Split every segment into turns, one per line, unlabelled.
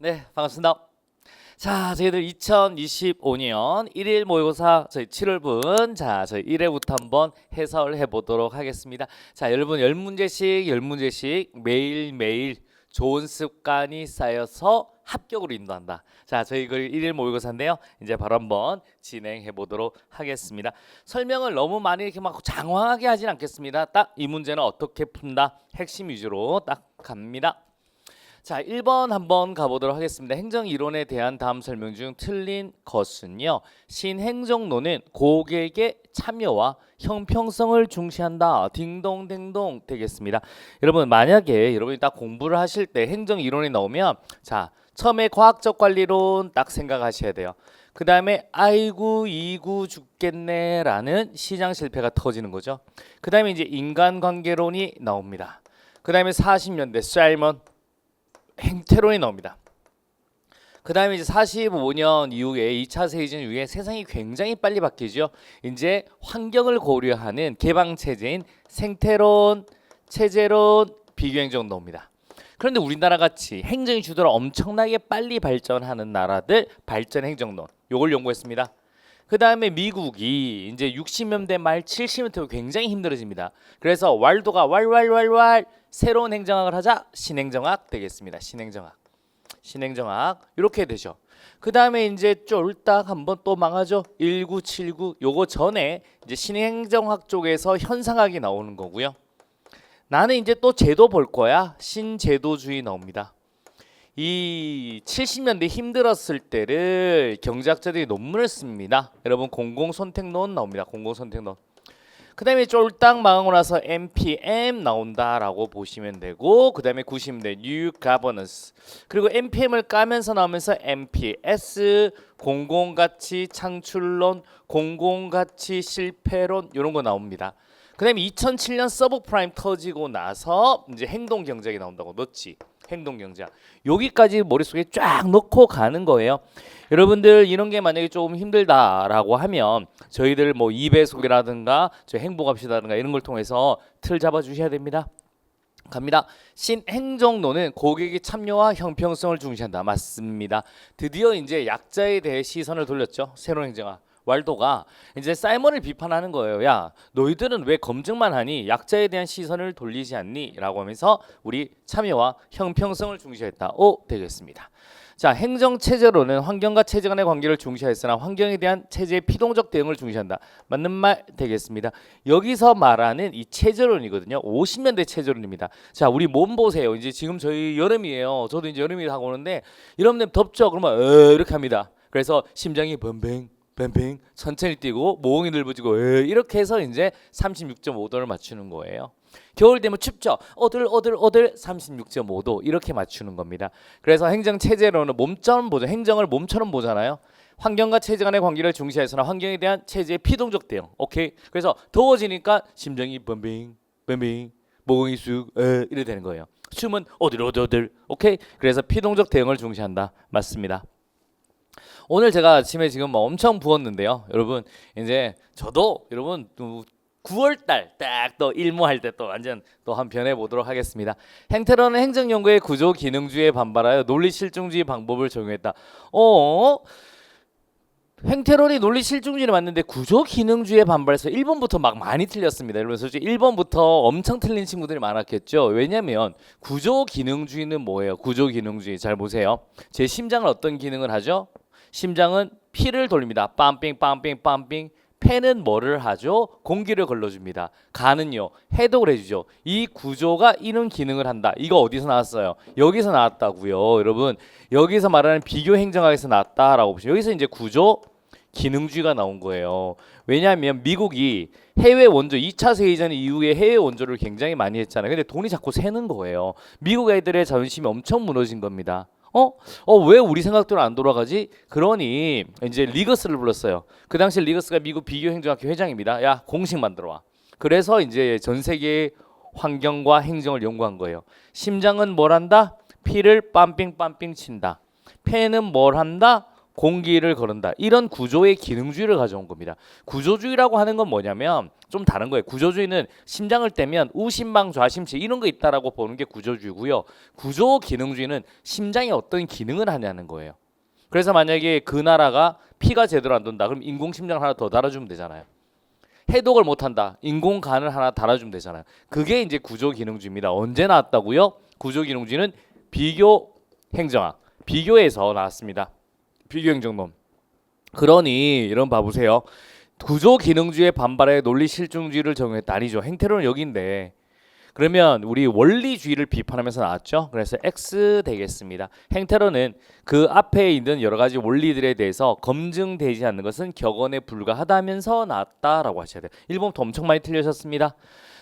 네, 반갑습니다. 자, 저희들 2025년 1일 모의고사 저희 7월분 저희 1회부터 한번 해설해 보도록 하겠습니다. 자, 여러분 10문제씩 매일매일 좋은 습관이 쌓여서 합격으로 인도한다. 자, 저희 그 1일 모의고사인데요. 이제 바로 한번 진행해 보도록 하겠습니다. 설명을 너무 많이 이렇게 막 장황하게 하진 않겠습니다. 딱 이 문제는 어떻게 푼다 핵심 위주로 딱 갑니다. 자, 1번 한번 가보도록 하겠습니다. 행정이론에 대한 다음 설명 중 틀린 것은요. 신행정론은 고객의 참여와 형평성을 중시한다. 딩동댕동 되겠습니다. 여러분 만약에 여러분이 딱 공부를 하실 때 행정이론이 나오면 자, 처음에 과학적 관리론 딱 생각하셔야 돼요. 그 다음에 아이고 이구 죽겠네 라는 시장 실패가 터지는 거죠. 그 다음에 이제 인간관계론이 나옵니다. 그 다음에 40년대 사이먼 행태론이 나옵니다. 그 다음에 이제 45년 이후에 2차 세계대전 이후에 세상이 굉장히 빨리 바뀌죠. 이제 환경을 고려하는 개방체제인 생태론, 체제론, 비교행정 나옵니다. 그런데 우리나라 같이 행정이 주도로 엄청나게 빨리 발전하는 나라들 발전 행정론 요걸 연구했습니다. 그 다음에 미국이 이제 60년대 말 70년대 굉장히 힘들어집니다. 그래서 왈도가 왈 새로운 행정학을 하자 신행정학 되겠습니다. 신행정학 이렇게 되죠. 그 다음에 이제 쫄딱 한번 또 망하죠. 1979 요거 전에 이제 신행정학 쪽에서 현상학이 나오는 거고요. 나는 이제 또 제도 볼 거야. 신제도주의 나옵니다. 이 70년대 힘들었을 때를 경제학자들이 논문을 씁니다. 여러분 공공선택론 나옵니다. 공공선택론. 그 다음에 쫄딱 망하고 나서 NPM 나온다라고 보시면 되고 그 다음에 90년대 New Governance 그리고 NPM을 까면서 나오면서 NPS 공공가치 창출론 공공가치 실패론 이런 거 나옵니다. 그 다음에 2007년 서브프라임 터지고 나서 이제 행동경제학이 나온다고 넣지. 행동경제학 여기까지 머릿속에 쫙 넣고 가는 거예요. 여러분들 이런 게 만약에 조금 힘들다라고 하면 저희들 뭐 2배속이라든가 저 행복합시다라든가 이런 걸 통해서 틀 잡아 주셔야 됩니다. 갑니다. 신행정론은 고객의 참여와 형평성을 중시한다. 맞습니다. 드디어 이제 약자에 대해 시선을 돌렸죠. 새로운 행정학. 왈도가 이제 사이먼을 비판하는 거예요. 야, 너희들은 왜 검증만 하니 약자에 대한 시선을 돌리지 않니? 라고 하면서 우리 참여와 형평성을 중시했다. 되겠습니다. 자, 행정체제로는 환경과 체제 간의 관계를 중시했으나 환경에 대한 체제의 피동적 대응을 중시한다. 맞는 말 되겠습니다. 여기서 말하는 이 체제론이거든요. 50년대 체제론입니다. 자, 우리 몸 보세요. 이제 지금 저희 여름이에요. 저도 이제 여름이 다가오는데 여러분들 덥죠? 그러면 이렇게 합니다. 그래서 심장이 뱀뱅 천천히 뛰고 모공이 넓어지고 이렇게 해서 이제 36.5도를 맞추는 거예요. 겨울 되면 춥죠. 어들 36.5도 이렇게 맞추는 겁니다. 그래서 행정 체제로는 몸처럼 보죠. 행정을 몸처럼 보잖아요. 환경과 체제 간의 관계를 중시해서나 환경에 대한 체제의 피동적 대응. 오케이. 그래서 더워지니까 심장이 뱀뱅 모공이 쑥 이래 되는 거예요. 춤은 어들 오케이. 그래서 피동적 대응을 중시한다. 맞습니다. 오늘 제가 아침에 지금 뭐 엄청 부었는데요. 여러분 이제 저도 여러분 9월달 딱 또 일모할 때 또 완전 또 한 변해 보도록 하겠습니다. 행태론은 행정연구의 구조 기능주의에 반발하여 논리 실증주의 방법을 적용했다. 행태론이 논리 실증주의를 맞는데 구조 기능주의에 반발해서 1번부터 막 많이 틀렸습니다. 여러분 솔직히 1번부터 엄청 틀린 친구들이 많았겠죠. 왜냐면 구조 기능주의는 뭐예요? 구조 기능주의 잘 보세요. 제 심장은 어떤 기능을 하죠? 심장은 피를 돌립니다. 빰빙. 폐는 뭐를 하죠? 공기를 걸러줍니다. 간은요 해독을 해주죠. 이 구조가 이런 기능을 한다. 이거 어디서 나왔어요? 여기서 나왔다고요. 여러분 여기서 말하는 비교행정학에서 나왔다라고 보시죠. 여기서 이제 구조 기능주의가 나온 거예요. 왜냐하면 미국이 해외 원조 2차 세계대전 이후에 해외 원조를 굉장히 많이 했잖아요. 근데 돈이 자꾸 새는 거예요. 미국 애들의 자존심이 엄청 무너진 겁니다. 왜 우리 생각대로 안 돌아가지? 그러니 이제 리거스를 불렀어요. 그 당시 리거스가 미국 비교행정학회 회장입니다. 야, 공식 만들어 와. 그래서 이제 전 세계 환경과 행정을 연구한 거예요. 심장은 뭘 한다? 피를 빰빙 친다. 폐는 뭘 한다? 공기를 거른다. 이런 구조의 기능주의를 가져온 겁니다. 구조주의라고 하는 건 뭐냐면 좀 다른 거예요. 구조주의는 심장을 떼면 우심방 좌심치 이런 거 있다라고 보는 게 구조주의고요. 구조 기능주의는 심장이 어떤 기능을 하냐는 거예요. 그래서 만약에 그 나라가 피가 제대로 안 돈다. 그럼 인공심장을 하나 더 달아주면 되잖아요. 해독을 못한다. 인공간을 하나 달아주면 되잖아요. 그게 이제 구조기능주의입니다. 언제 나왔다고요? 구조기능주의는 비교행정학, 비교에서 나왔습니다. 비교행정론. 그러니 이런 봐보세요. 구조기능주의에 반발해 논리실증주의를 적용했다. 아니죠. 행태론은 여기인데 그러면 우리 원리주의를 비판하면서 나왔죠. 그래서 X 되겠습니다. 행태론은 그 앞에 있는 여러 가지 원리들에 대해서 검증되지 않는 것은 격언에 불과하다면서 나왔다라고 하셔야 돼요. 1번부터 엄청 많이 틀리셨습니다.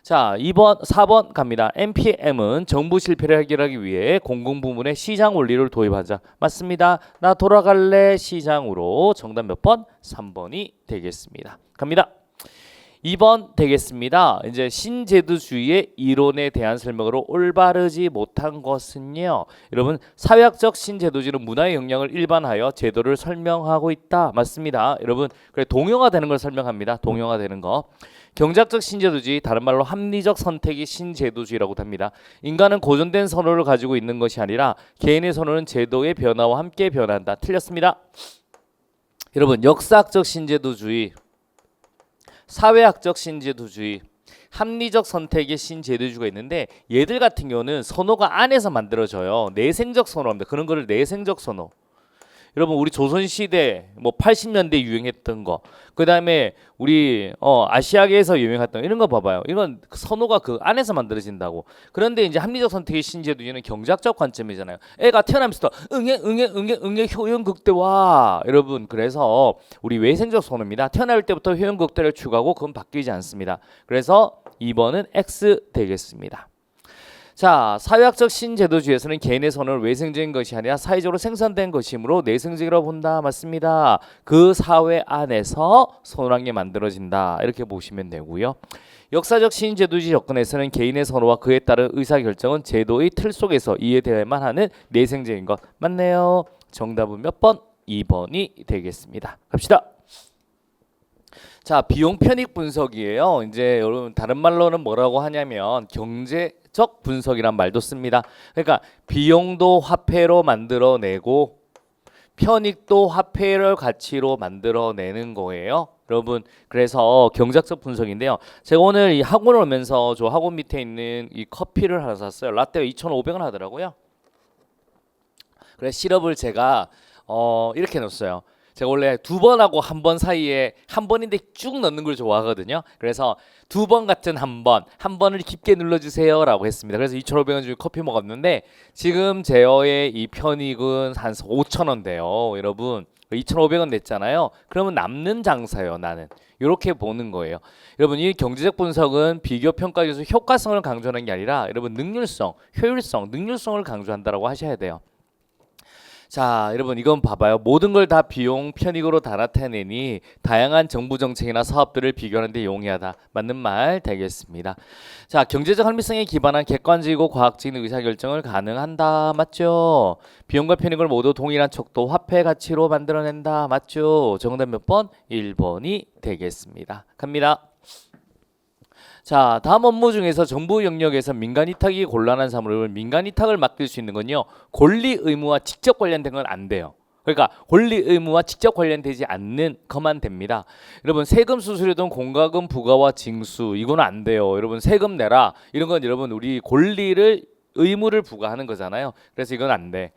자, 2번, 4번 갑니다. NPM은 정부 실패를 해결하기 위해 공공부문에 시장 원리를 도입하자. 맞습니다. 나 돌아갈래 시장으로. 정답 몇 번? 3번이 되겠습니다. 갑니다. 2번 되겠습니다. 이제 신제도주의의 이론에 대한 설명으로 올바르지 못한 것은요. 여러분 사회학적 신제도주의는 문화의 영향을 일반화하여 제도를 설명하고 있다. 맞습니다. 여러분 그래 동형화되는 걸 설명합니다. 동형화되는 거. 경제학적 신제도주의 다른 말로 합리적 선택이 신제도주의라고 합니다. 인간은 고정된 선호를 가지고 있는 것이 아니라 개인의 선호는 제도의 변화와 함께 변한다. 틀렸습니다. 여러분 역사학적 신제도주의 사회학적 신제도주의, 합리적 선택의 신제도주의가 있는데 얘들 같은 경우는 선호가 안에서 만들어져요. 내생적 선호입니다. 그런 거를 내생적 선호. 여러분 우리 조선시대 뭐 80년대 유행했던 거, 그 다음에 우리 아시아계에서 유행했던 이런 거 봐봐요. 이건 선호가 그 안에서 만들어진다고. 그런데 이제 합리적 선택의 신제도주의는 경제학적 관점이잖아요. 애가 태어나면서도 응애 효용 극대화. 여러분 그래서 우리 외생적 선호입니다. 태어날 때부터 효용 극대를 추구하고 그건 바뀌지 않습니다. 그래서 2번은 X 되겠습니다. 자, 사회학적 신제도주의에서는 개인의 선호는 외생적인 것이 아니라 사회적으로 생산된 것이므로 내생적이라고 본다. 맞습니다. 그 사회 안에서 선호란 게 만들어진다. 이렇게 보시면 되고요. 역사적 신제도주의 접근에서는 개인의 선호와 그에 따른 의사결정은 제도의 틀 속에서 이해되어야만 하는 내생적인 것. 맞네요. 정답은 몇 번? 2번이 되겠습니다. 갑시다. 자, 비용 편익 분석이에요. 이제 여러분 다른 말로는 뭐라고 하냐면 경제적 분석이란 말도 씁니다. 그러니까 비용도 화폐로 만들어내고 편익도 화폐를 가치로 만들어내는 거예요. 여러분 그래서 경제적 분석인데요. 제가 오늘 이 학원을 오면서 저 학원 밑에 있는 이 커피를 하나 샀어요. 라떼가 2,500원 하더라고요. 그래서 시럽을 제가 이렇게 넣었어요. 제가 원래 2번 하고 1번 사이에 한 번인데 쭉 넣는 걸 좋아하거든요. 그래서 2번 같은 한 번을 깊게 눌러주세요 라고 했습니다. 그래서 2,500원 주고 커피 먹었는데 지금 제어의 이 편익은 한 5,000원 돼요. 여러분 2,500원 냈잖아요. 그러면 남는 장사예요. 나는 이렇게 보는 거예요. 여러분 이 경제적 분석은 비교 평가에서 효과성을 강조하는 게 아니라 여러분 능률성, 효율성, 능률성을 강조한다라고 하셔야 돼요. 자, 여러분 이건 봐봐요. 모든 걸 다 비용 편익으로 다 나타내니 다양한 정부 정책이나 사업들을 비교하는 데 용이하다. 맞는 말 되겠습니다. 자, 경제적 합리성에 기반한 객관적이고 과학적인 의사결정을 가능한다. 맞죠? 비용과 편익을 모두 동일한 척도 화폐 가치로 만들어낸다. 맞죠? 정답 몇 번? 1번이 되겠습니다. 갑니다. 자, 다음 업무 중에서 정부 영역에서 민간 위탁이 곤란한 사물을 민간 위탁을 맡길 수 있는 건요. 권리 의무와 직접 관련된 건 안 돼요. 그러니까 권리 의무와 직접 관련되지 않는 것만 됩니다. 여러분 세금 수수료 등 공과금 부과와 징수 이거는 안 돼요. 여러분 세금 내라 이런 건 여러분 우리 권리를 의무를 부과하는 거잖아요. 그래서 이건 안 돼.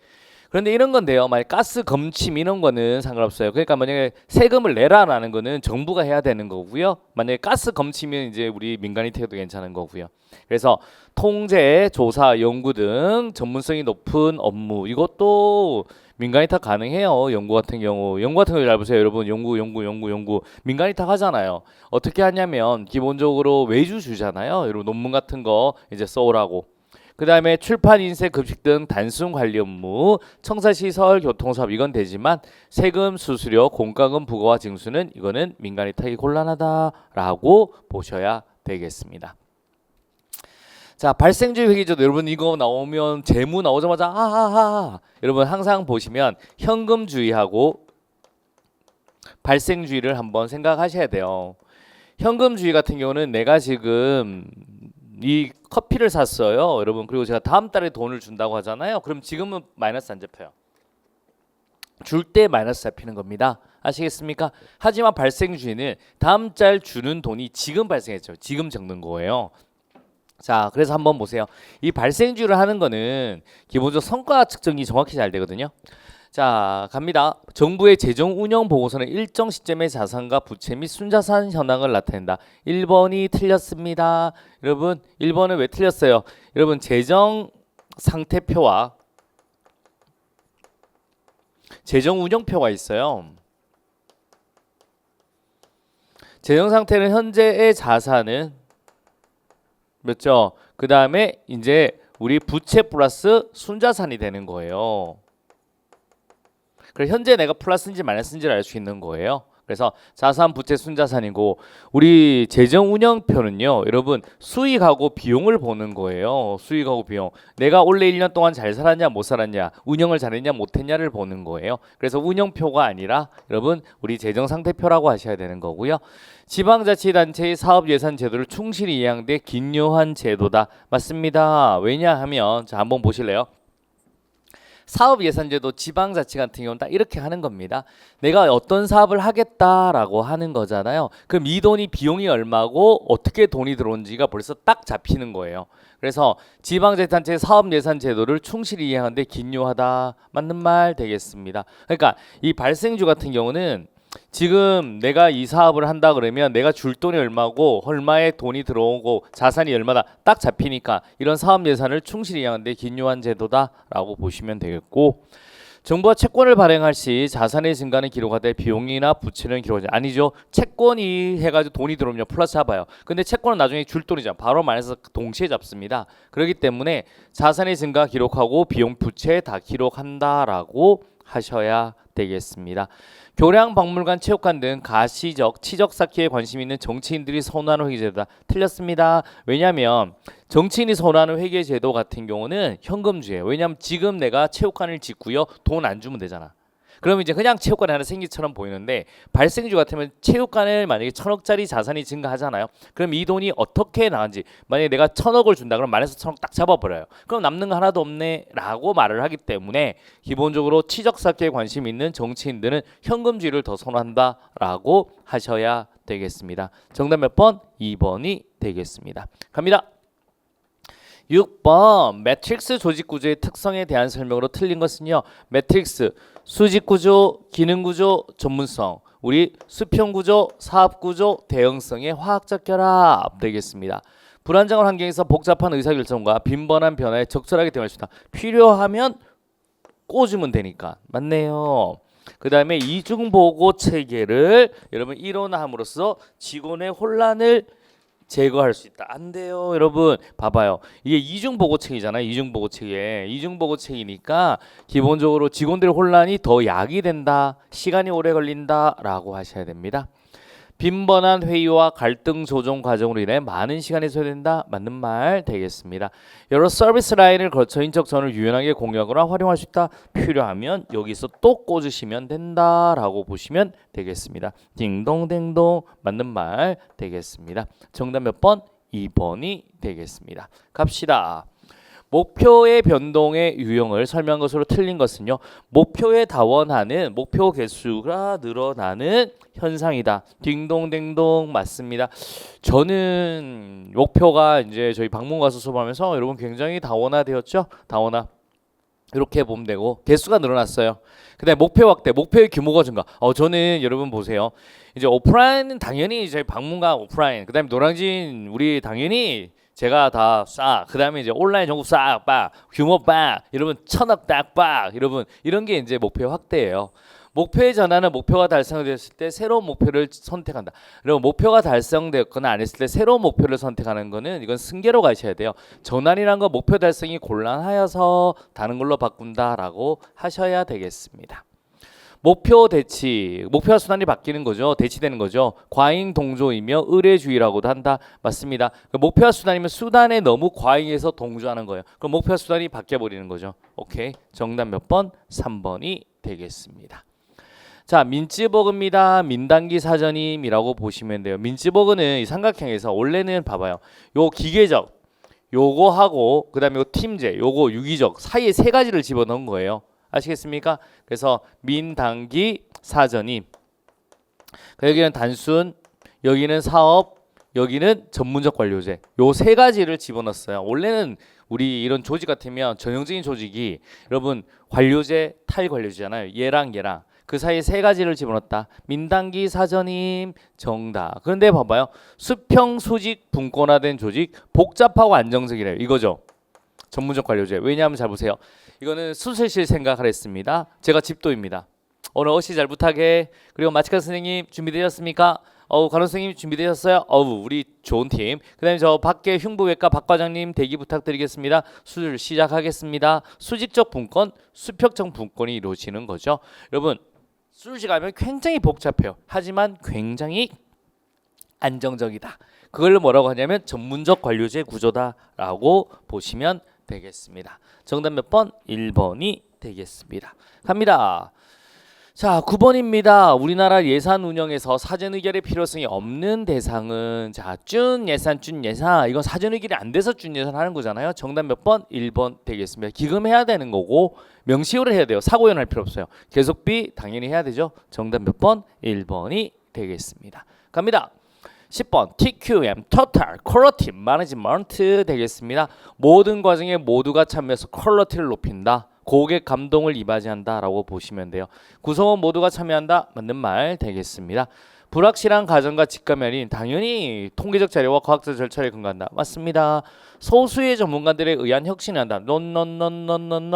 그런데 이런 건데요. 만약 가스 검침 이런 거는 상관없어요. 그러니까 만약에 세금을 내라라는 거는 정부가 해야 되는 거고요. 만약에 가스 검침이면 이제 우리 민간이 태도 괜찮은 거고요. 그래서 통제, 조사, 연구 등 전문성이 높은 업무 이것도 민간이 다 가능해요. 연구 같은 경우 잘 보세요. 여러분 연구 민간이 다 하잖아요. 어떻게 하냐면 기본적으로 외주 주잖아요. 여러분 논문 같은 거 이제 써오라고. 그 다음에 출판, 인쇄, 급식 등 단순 관리 업무, 청사시설, 교통사업 이건 되지만 세금, 수수료, 공과금 부과와 징수는 이거는 민간 위탁이 곤란하다라고 보셔야 되겠습니다. 자, 발생주의 회계제도 여러분 이거 나오면 재무 나오자마자 아하하 여러분 항상 보시면 현금주의하고 발생주의를 한번 생각하셔야 돼요. 현금주의 같은 경우는 내가 지금 이 커피를 샀어요, 여러분. 그리고 제가 다음 달에 돈을 준다고 하잖아요. 그럼 지금은 마이너스 안 잡혀요. 줄 때 마이너스 잡히는 겁니다. 아시겠습니까? 하지만 발생주의는 다음 달 주는 돈이 지금 발생했죠. 지금 적는 거예요. 자, 그래서 한번 보세요. 이 발생주의를 하는 거는 기본적으로 성과 측정이 정확히 잘 되거든요. 자, 갑니다. 정부의 재정 운영 보고서는 일정 시점의 자산과 부채 및 순자산 현황을 나타낸다. 1번이 틀렸습니다. 여러분, 1번은 왜 틀렸어요? 여러분, 재정 상태표와 재정 운영표가 있어요. 재정 상태는 현재의 자산은 맞죠? 그 다음에 이제 우리 부채 플러스 순자산이 되는 거예요. 그래서 현재 내가 플러스인지 마이너스인지를 알 수 있는 거예요. 그래서 자산, 부채, 순자산이고 우리 재정 운영표는요, 여러분 수익하고 비용을 보는 거예요. 수익하고 비용. 내가 올해 1년 동안 잘 살았냐 못 살았냐, 운영을 잘했냐 못했냐를 보는 거예요. 그래서 운영표가 아니라 여러분 우리 재정 상태표라고 하셔야 되는 거고요. 지방자치단체의 사업예산 제도를 충실히 이행한 데 기여한 제도다. 맞습니다. 왜냐하면 자 한번 보실래요? 사업예산제도 지방자치 같은 경우는 딱 이렇게 하는 겁니다. 내가 어떤 사업을 하겠다라고 하는 거잖아요. 그럼 이 돈이 비용이 얼마고 어떻게 돈이 들어온지가 벌써 딱 잡히는 거예요. 그래서 지방자치단체의 사업예산제도를 충실히 이행하는데 기여하다. 맞는 말 되겠습니다. 그러니까 이 발생주 같은 경우는 지금 내가 이 사업을 한다 그러면 내가 줄 돈이 얼마고 얼마의 돈이 들어오고 자산이 얼마다 딱 잡히니까 이런 사업 예산을 충실히 이행하는데 기여한 제도다라고 보시면 되겠고, 정부가 채권을 발행할 시 자산의 증가는 기록하되 비용이나 부채는 기록하지 아니죠. 채권이 해가지고 돈이 들어오면 플러스 잡아요. 근데 채권은 나중에 줄 돈이잖아. 바로 마이너스 동시에 잡습니다. 그렇기 때문에 자산의 증가 기록하고 비용 부채 다 기록한다라고 하셔야 되겠습니다. 교량, 박물관, 체육관 등 가시적, 치적 쌓기에 관심 있는 정치인들이 선호하는 회계제도다. 틀렸습니다. 왜냐하면 정치인이 선호하는 회계제도 같은 경우는 현금주예요. 왜냐하면 지금 내가 체육관을 짓고요, 돈 안 주면 되잖아. 그러면 이제 그냥 체육관이 하나 생기처럼 보이는데, 발생주 같으면 체육관에 만약에 1,000억짜리 자산이 증가하잖아요. 그럼 이 돈이 어떻게 나간지, 만약에 내가 1,000억을 준다 그럼 마이너스 1,000억 딱 잡아버려요. 그럼 남는 거 하나도 없네 라고 말을 하기 때문에 기본적으로 치적 쌓기에 관심 있는 정치인들은 현금주의를 더 선호한다 라고 하셔야 되겠습니다. 정답 몇 번? 2번이 되겠습니다. 갑니다. 6번 매트릭스 조직구조의 특성에 대한 설명으로 틀린 것은요, 매트릭스 수직구조, 기능구조, 전문성, 우리 수평구조, 사업구조, 대응성의 화학적 결합 되겠습니다. 불안정한 환경에서 복잡한 의사결정과 빈번한 변화에 적절하게 대응할 수 있다. 필요하면 꽂으면 되니까. 맞네요. 그 다음에 이중보고 체계를 여러분 이론화함으로써 직원의 혼란을 제거할 수 있다. 안 돼요, 여러분. 봐봐요. 이게 이중보고책이잖아요. 이중보고책이니까 기본적으로 직원들의 혼란이 더 야기된다. 시간이 오래 걸린다라고 하셔야 됩니다. 빈번한 회의와 갈등 조정 과정으로 인해 많은 시간이 소요된다. 맞는 말 되겠습니다. 여러 서비스 라인을 거쳐 인적 전을 유연하게 공유하거나 활용할 수 있다. 필요하면 여기서 또 꽂으시면 된다라고 보시면 되겠습니다. 딩동댕동 맞는 말 되겠습니다. 정답 몇 번? 2번이 되겠습니다. 갑시다. 목표의 변동의 유형을 설명한 것으로 틀린 것은요, 목표에 다원하는 목표 개수가 늘어나는 현상이다. 딩동댕동 맞습니다. 저는 목표가 이제 저희 방문 가서 수업하면서 여러분 굉장히 다원화되었죠. 다원화 이렇게 보면 되고 개수가 늘어났어요. 그다음에 목표 확대, 목표의 규모가 증가. 저는 여러분 보세요. 이제 오프라인은 당연히 저희 방문가 오프라인, 그다음에 노량진 우리 당연히 제가 다 싹, 그 다음에 이제 온라인 전국 싹, 빡, 규모 빡, 여러분 1,000억 딱 빡, 여러분 이런 게 이제 목표 확대예요. 목표의 전환은 목표가 달성됐을 때 새로운 목표를 선택한다. 그리고 목표가 달성되었거나 안 했을 때 새로운 목표를 선택하는 거는 이건 승계로 가셔야 돼요. 전환이란 거 목표 달성이 곤란하여서 다른 걸로 바꾼다라고 하셔야 되겠습니다. 목표 대치, 목표와 수단이 바뀌는 거죠. 대치되는 거죠. 과잉 동조이며 의례주의라고도 한다. 맞습니다. 목표와 수단이면 수단에 너무 과잉해서 동조하는 거예요. 그럼 목표와 수단이 바뀌어 버리는 거죠. 오케이. 정답 몇 번? 3번이 되겠습니다. 자, 민츠버그입니다. 민단기 사전임이라고 보시면 돼요. 민츠버그는 이 삼각형에서 원래는 봐봐요. 요 기계적 요거하고 그다음에 요 팀제 요거 유기적 사이에 세 가지를 집어넣은 거예요. 아시겠습니까? 그래서 민단기 사전임. 여기는 단순, 여기는 사업, 여기는 전문적 관료제. 요 세 가지를 집어넣었어요. 원래는 우리 이런 조직 같으면 전형적인 조직이 여러분 관료제, 탈관료제잖아요. 얘랑 얘랑 그 사이에 세 가지를 집어넣었다. 민단기 사전임 정답. 그런데 봐봐요. 수평 수직 분권화된 조직 복잡하고 안정적이래요. 이거죠. 전문적 관료제. 왜냐하면 잘 보세요. 이거는 수술실 생각을 했습니다. 제가 집도입니다. 오늘 어시 잘 부탁해. 그리고 마치카 선생님 준비되셨습니까? 간호 선생님 준비되셨어요? 우리 좋은 팀. 그다음에 저 밖에 흉부외과 박 과장님 대기 부탁드리겠습니다. 수술 시작하겠습니다. 수직적 분권, 수평적 분권이 이루어지는 거죠. 여러분 수술실 가면 굉장히 복잡해요. 하지만 굉장히 안정적이다. 그걸 뭐라고 하냐면 전문적 관료제 구조다라고 보시면 되겠습니다. 정답 몇 번? 1번이 되겠습니다. 갑니다. 자, 9번입니다. 우리나라 예산 운영에서 사전 의결의 필요성이 없는 대상은 자, 준 예산. 이건 사전 의결이 안 돼서 준 예산 하는 거잖아요. 정답 몇 번? 1번 되겠습니다. 기금해야 되는 거고 명시효를 해야 돼요. 사고연 할 필요 없어요. 계속비 당연히 해야 되죠. 정답 몇 번? 1번이 되겠습니다. 갑니다. 10번 TQM Total Quality Management 되겠습니다. 모든 과정에 모두가 참여해서 퀄리티를 높인다. 고객 감동을 이바지한다라고 보시면 돼요. 구성원 모두가 참여한다. 맞는 말 되겠습니다. 불확실한 가정과 직감면이 당연히 통계적 자료와 과학적 절차에 근거한다. 맞습니다. 소수의 전문가들에 의한 혁신을 한다. 노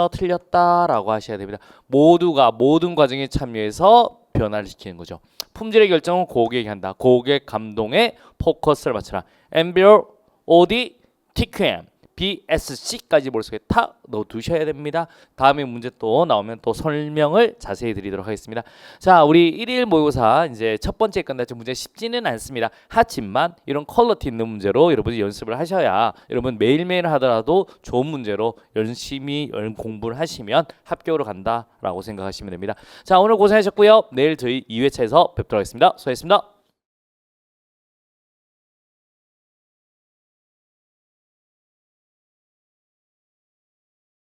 틀렸다라고 하셔야 됩니다. 모두가 모든 과정에 참여해서 변화를 시키는 거죠. 품질의 결정은 고객이 한다. 고객 감동에 포커스를 맞춰라. MBO, OD, TQM, BSC까지 머릿속에 다 넣어두셔야 됩니다. 다음에 문제 또 나오면 또 설명을 자세히 드리도록 하겠습니다. 자, 우리 1일 모의고사 이제 첫 번째 끝났죠. 문제 쉽지는 않습니다. 하지만 이런 퀄리티 있는 문제로 여러분이 연습을 하셔야 여러분 매일매일 하더라도 좋은 문제로 열심히 공부를 하시면 합격으로 간다라고 생각하시면 됩니다. 자, 오늘 고생하셨고요. 내일 저희 2회차에서 뵙도록 하겠습니다. 수고하셨습니다.